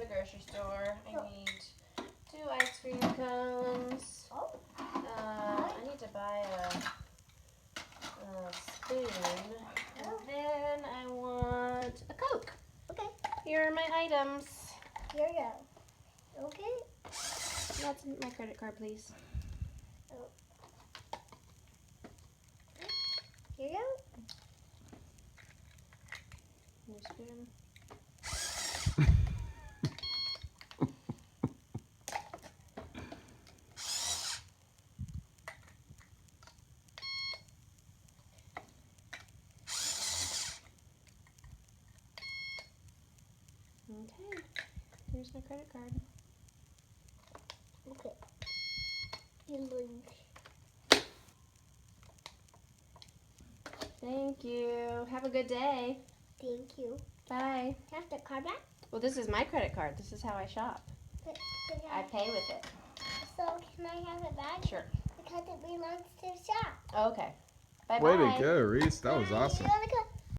the grocery store. I need 2 ice cream cones. I need to buy a spoon. And then I want a Coke. Okay. Here are my items. Here you go. Okay. That's my credit card, please. Oh. Here you go. Your spoon. Okay, here's my credit card. Okay. Thank you. Have a good day. Thank you. Bye. Can I have the card back? Well, this is my credit card. This is how I shop. I pay with it. So can I have it back? Sure. Because it belongs to the shop. Okay. Bye-bye. Way to go, Reese. That was awesome. You wanna go?